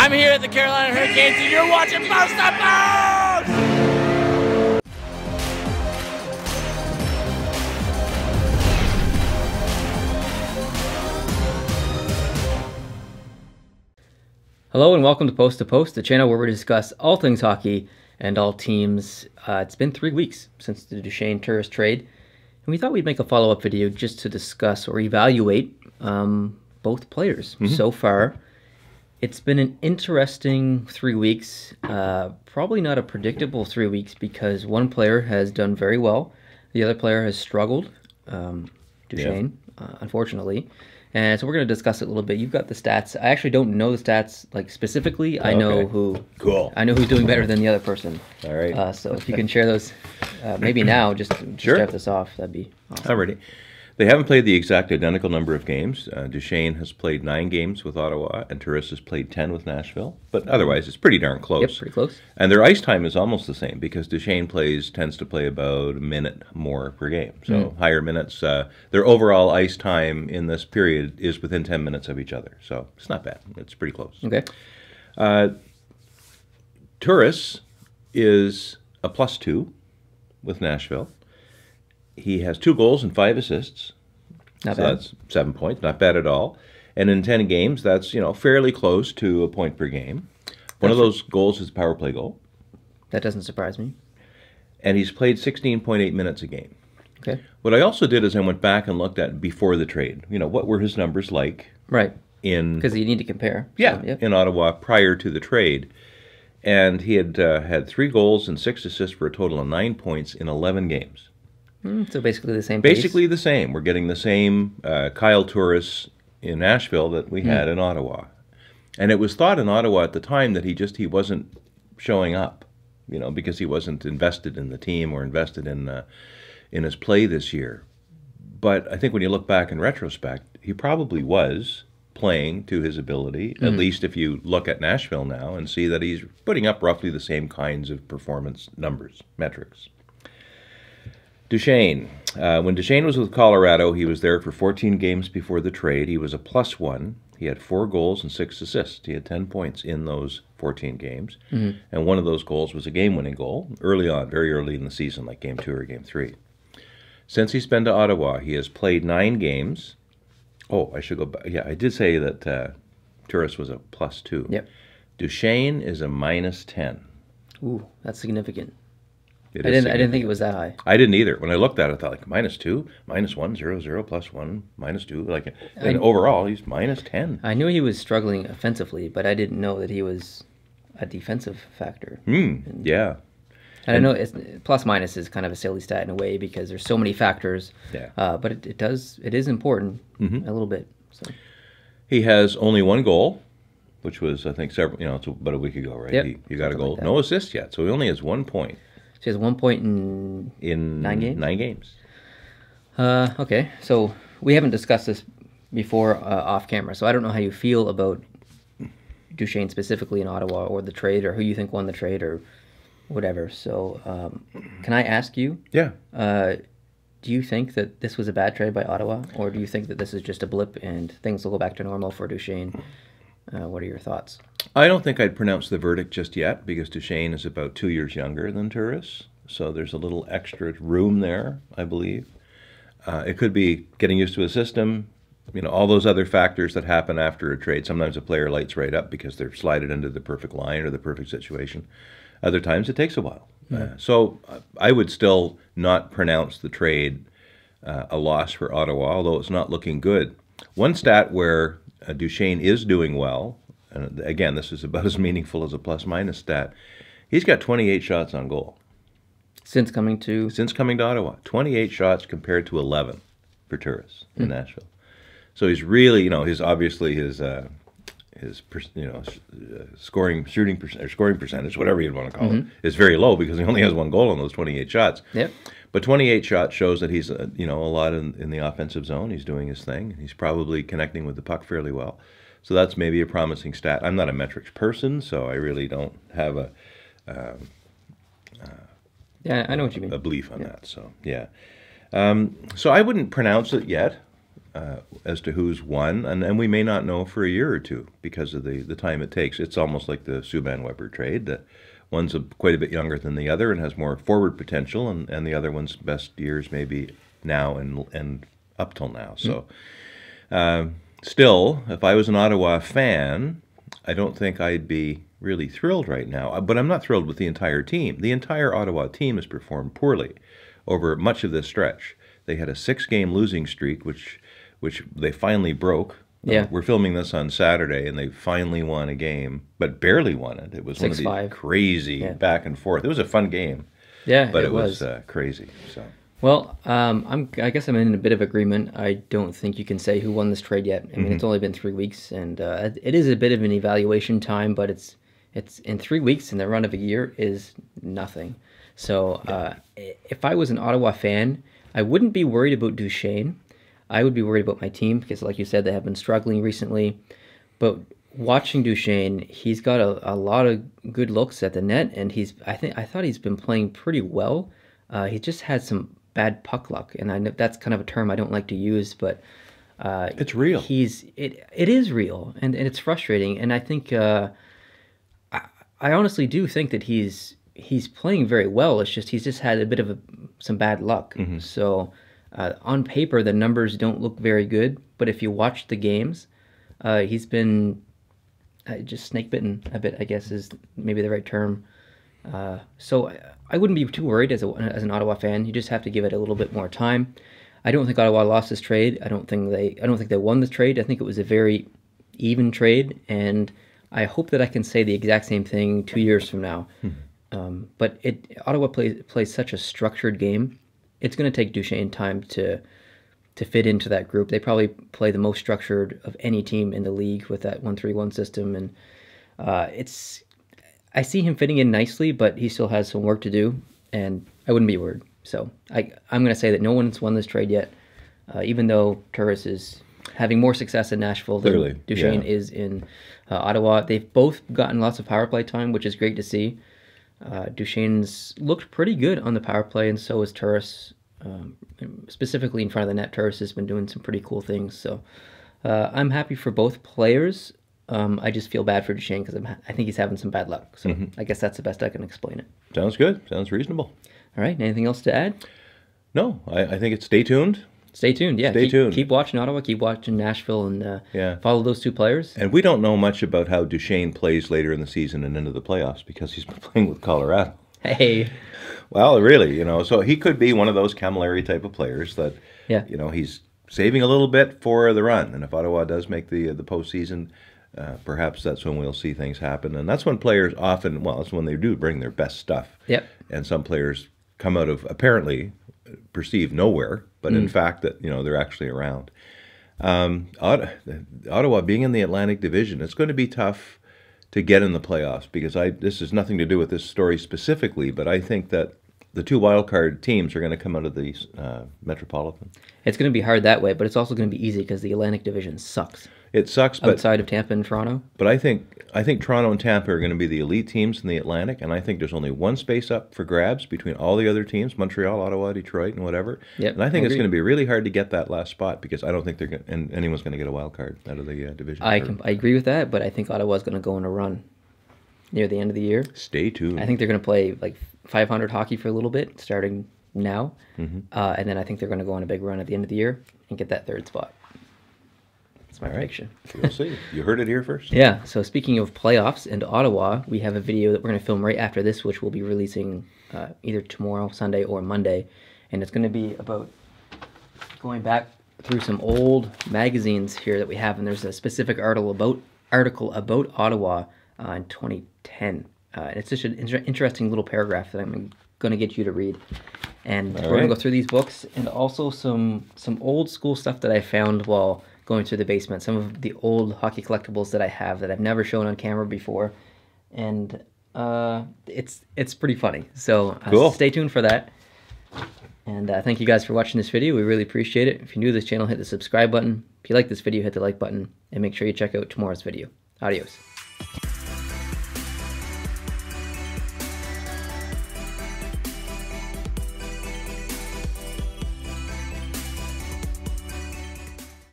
I'm here at the Carolina Hurricanes, and you're watching Post to Post! Hello and welcome to Post, the channel where we discuss all things hockey and all teams. It's been 3 weeks since the Duchene Turris trade, and we thought we'd make a follow-up video just to discuss or evaluate both players. So far, it's been an interesting 3 weeks, probably not a predictable 3 weeks because one player has done very well, the other player has struggled, Duchene, unfortunately. And so we're going to discuss it a little bit. You've got the stats. I actually don't know the stats like specifically. I know I know who's doing better than the other person. All right. So if you can share those, maybe now, just to start this off, that'd be awesome. Alrighty. They haven't played the exact identical number of games. Duchene has played 9 games with Ottawa, and Turris has played 10 with Nashville. But otherwise, it's pretty darn close. Yep, pretty close. And their ice time is almost the same because Duchene tends to play about a minute more per game. So higher minutes. Their overall ice time in this period is within 10 minutes of each other. So it's not bad. It's pretty close. Okay. Turris is a +2 with Nashville. He has 2 goals and 5 assists. Not so bad. That's 7 points. Not bad at all. And in 10 games, that's fairly close to a point per game. One of those goals is a power play goal. That doesn't surprise me. And he's played 16.8 minutes a game. Okay. What I also did is I went back and looked at before the trade. What were his numbers like? Right. Because you need to compare. Yeah, So, yep. in Ottawa prior to the trade. And he had had 3 goals and 6 assists for a total of 9 points in 11 games. So basically the same pace. Basically the same. We're getting the same Kyle Turris in Nashville that we had in Ottawa. And it was thought in Ottawa at the time that he wasn't showing up, because he wasn't invested in the team or invested in his play this year. But I think when you look back in retrospect, he probably was playing to his ability, at least if you look at Nashville now and see that he's putting up roughly the same kinds of performance numbers, metrics. Duchene. When Duchene was with Colorado, he was there for 14 games before the trade. He was a +1. He had 4 goals and 6 assists. He had 10 points in those 14 games. And one of those goals was a game-winning goal early on, very early in the season, like Game 2 or Game 3. Since he's been to Ottawa, he has played 9 games. Oh, I should go back. Yeah, I did say that Turris was a +2. Yep. Duchene is a -10. Ooh, that's significant. I didn't think it was that high. I didn't either. When I looked at it, I thought -2, -1, 0, 0, +1, -2. And overall, he's -10. I knew he was struggling offensively, but I didn't know that he was a defensive factor. Yeah. And I know plus-minus is kind of a silly stat in a way because there's so many factors. Yeah. But it is important a little bit. So. He has only 1 goal, which was, I think, it's about a week ago, right? Yep. He got a goal. Like no assist yet, so he only has 1 point. So he has 1 point in 9 games? 9 games. Okay, so we haven't discussed this before off camera, so I don't know how you feel about Duchene specifically in Ottawa or the trade or who you think won the trade or whatever. So can I ask you? Yeah. Do you think that this was a bad trade by Ottawa, or do you think that this is just a blip and things will go back to normal for Duchene? What are your thoughts? I don't think I'd pronounce the verdict just yet because Duchene is about 2 years younger than Turris, so there's a little extra room there, I believe. It could be getting used to a system, all those other factors that happen after a trade. Sometimes a player lights right up because they're slided into the perfect line or the perfect situation. Other times it takes a while. So I would still not pronounce the trade a loss for Ottawa, although it's not looking good. One stat where Duchene is doing well, and again, this is about as meaningful as a plus-minus stat. He's got 28 shots on goal. Since coming to Ottawa. 28 shots compared to 11 for Turris in Nashville. So he's really, his scoring percentage, whatever you'd want to call it, is very low because he only has 1 goal on those 28 shots. Yep. But 28 shots shows that he's, a lot in the offensive zone. He's doing his thing. He's probably connecting with the puck fairly well. So that's maybe a promising stat. I'm not a metrics person, so I really don't have yeah, I know what you mean. a belief on that. So, yeah. So I wouldn't pronounce it yet. as to who's won, and we may not know for a year or two because of the time it takes. It's almost like the Subban-Weber trade. One's quite a bit younger than the other and has more forward potential, and the other one's best years maybe now and up till now. So still, if I was an Ottawa fan, I don't think I'd be really thrilled right now. But I'm not thrilled with the entire team. The entire Ottawa team has performed poorly over much of this stretch. They had a 6-game losing streak, which they finally broke. Yeah. We're filming this on Saturday, and they finally won a game, but barely won it. It was 6-5. One of these crazy back and forth. It was a fun game. Yeah, but it was crazy. So. Well, I guess I'm in a bit of agreement. I don't think you can say who won this trade yet. I mean, it's only been 3 weeks, and it is a bit of an evaluation time. But it's in 3 weeks, and the run of a year is nothing. So if I was an Ottawa fan, I wouldn't be worried about Duchene. I would be worried about my team because, like you said, they have been struggling recently. But watching Duchene, he's got a lot of good looks at the net, and I thought he's been playing pretty well. He just had some bad puck luck, and I know that's kind of a term I don't like to use, but it's real. It is real, and it's frustrating. And I think I honestly do think that he's playing very well. It's just he's just had a bit of some bad luck. So. On paper, the numbers don't look very good, but if you watch the games, he's been just snake-bitten a bit, I guess is maybe the right term. So I wouldn't be too worried as an Ottawa fan. You just have to give it a little bit more time. I don't think Ottawa lost this trade. I don't think they won this trade. I think it was a very even trade, and I hope that I can say the exact same thing 2 years from now. But Ottawa plays such a structured game. It's going to take Duchene time to fit into that group. They probably play the most structured of any team in the league with that 1-3-1 system, and I see him fitting in nicely, but he still has some work to do, and I wouldn't be worried. So I'm going to say that no one's won this trade yet, even though Turris is having more success in Nashville than Duchene is in Ottawa. They've both gotten lots of power play time, which is great to see. Duchene's looked pretty good on the power play, and so has Turris. Specifically in front of the net, Turris has been doing some pretty cool things. So I'm happy for both players. I just feel bad for Duchene because I think he's having some bad luck. So I guess that's the best I can explain it. Sounds good. Sounds reasonable. All right. Anything else to add? No. I think it's stay tuned. Stay tuned, yeah. Stay tuned. Keep watching Ottawa, keep watching Nashville, and follow those two players. And we don't know much about how Duchene plays later in the season and into the playoffs because he's been playing with Colorado. Hey. Well, really, so he could be one of those Camilleri type of players that, he's saving a little bit for the run. And if Ottawa does make the postseason, perhaps that's when we'll see things happen. And that's when players often, that's when they do bring their best stuff. Yep. And some players come out of apparently perceived nowhere, but in fact that they're actually around. Ottawa being in the Atlantic Division, it's going to be tough to get in the playoffs because this has nothing to do with this story specifically, but I think that the two wildcard teams are going to come out of the Metropolitan. It's going to be hard that way, but it's also going to be easy because the Atlantic Division sucks. It sucks, but outside of Tampa and Toronto. But I think Toronto and Tampa are going to be the elite teams in the Atlantic, and I think there's only one space up for grabs between all the other teams: Montreal, Ottawa, Detroit, and whatever. Yep, and I think it's going to be really hard to get that last spot because I don't think anyone's going to get a wild card out of the division. I agree with that, but I think Ottawa's going to go on a run near the end of the year. Stay tuned. I think they're going to play like 500 hockey for a little bit, starting now, and then I think they're going to go on a big run at the end of the year and get that third spot. That's my prediction. We'll see. You heard it here first. Yeah, so speaking of playoffs and Ottawa, we have a video that we're going to film right after this, which we'll be releasing either tomorrow, Sunday, or Monday. And it's going to be about going back through some old magazines here that we have, and there's a specific article about Ottawa in 2010. It's just an interesting little paragraph that I'm going to get you to read. And we're going to go through these books and also some old school stuff that I found while going through the basement, some of the old hockey collectibles that I have that I've never shown on camera before, and it's pretty funny. So cool. Stay tuned for that. And thank you guys for watching this video. We really appreciate it. If you're new to this channel, hit the subscribe button. If you like this video, hit the like button, and make sure you check out tomorrow's video. Adios.